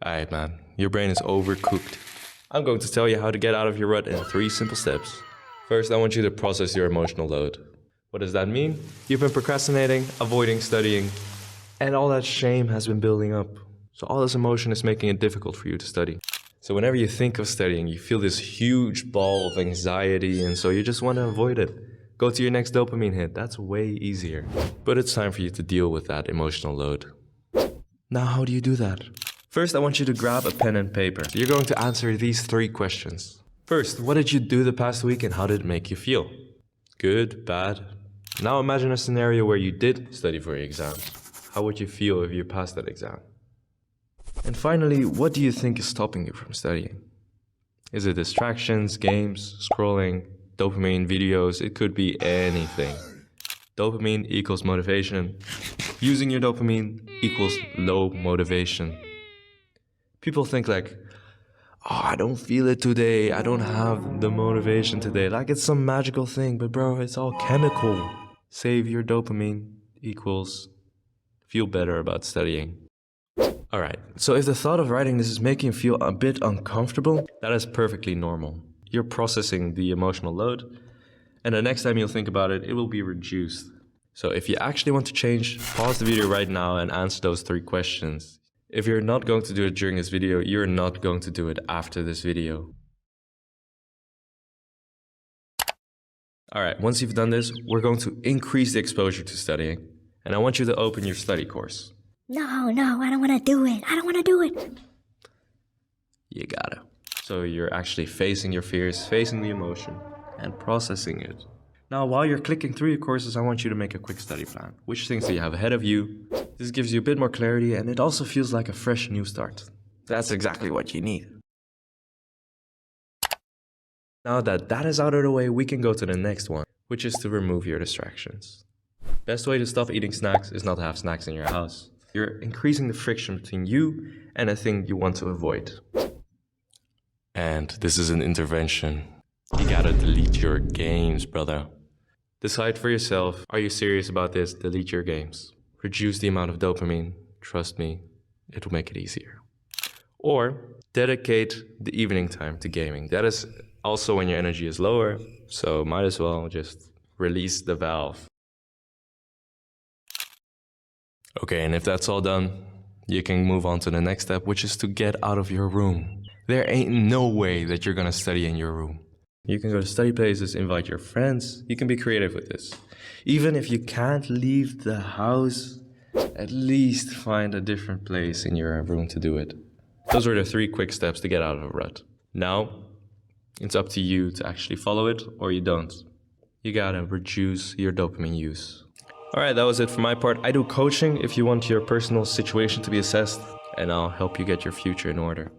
Alright man, your brain is overcooked. I'm going to tell you how to get out of your rut in 3 simple steps. First, I want you to process your emotional load. What does that mean? You've been procrastinating, avoiding studying, and all that shame has been building up. So all this emotion is making it difficult for you to study. So whenever you think of studying, you feel this huge ball of anxiety, and so you just want to avoid it. Go to your next dopamine hit, that's way easier. But it's time for you to deal with that emotional load. Now, how do you do that? First, I want you to grab a pen and paper. You're going to answer these 3 questions. First, what did you do the past week and how did it make you feel? Good, bad? Now imagine a scenario where you did study for your exams. How would you feel if you passed that exam? And finally, what do you think is stopping you from studying? Is it distractions, games, scrolling, dopamine, videos? It could be anything. Dopamine equals motivation. Using your dopamine equals low motivation. People think like, oh, I don't feel it today. I don't have the motivation today. Like it's some magical thing, but bro, it's all chemical. Save your dopamine equals feel better about studying. Alright, so if the thought of writing this is making you feel a bit uncomfortable, that is perfectly normal. You're processing the emotional load, and the next time you'll think about it, it will be reduced. So if you actually want to change, pause the video right now and answer those 3 questions. If you're not going to do it during this video, you're not going to do it after this video. Alright, once you've done this, we're going to increase the exposure to studying. And I want you to open your study course. No, I don't want to do it. I don't want to do it. You gotta. So you're actually facing your fears, facing the emotion, and processing it. Now, while you're clicking through your courses, I want you to make a quick study plan. Which things do you have ahead of you? This gives you a bit more clarity, and it also feels like a fresh new start. That's exactly what you need. Now that that is out of the way, we can go to the next one, which is to remove your distractions. Best way to stop eating snacks is not to have snacks in your house. You're increasing the friction between you and a thing you want to avoid. And this is an intervention. You gotta delete your games, brother. Decide for yourself, are you serious about this? Delete your games. Reduce the amount of dopamine. Trust me, it will make it easier. Or dedicate the evening time to gaming. That is also when your energy is lower, so might as well just release the valve. Okay, and if that's all done, you can move on to the next step, which is to get out of your room. There ain't no way that you're gonna study in your room. You can go to study places, invite your friends. You can be creative with this. Even if you can't leave the house, at least find a different place in your room to do it. Those were the 3 quick steps to get out of a rut. Now, it's up to you to actually follow it or you don't. You gotta reduce your dopamine use. Alright, that was it for my part. I do coaching if you want your personal situation to be assessed, and I'll help you get your future in order.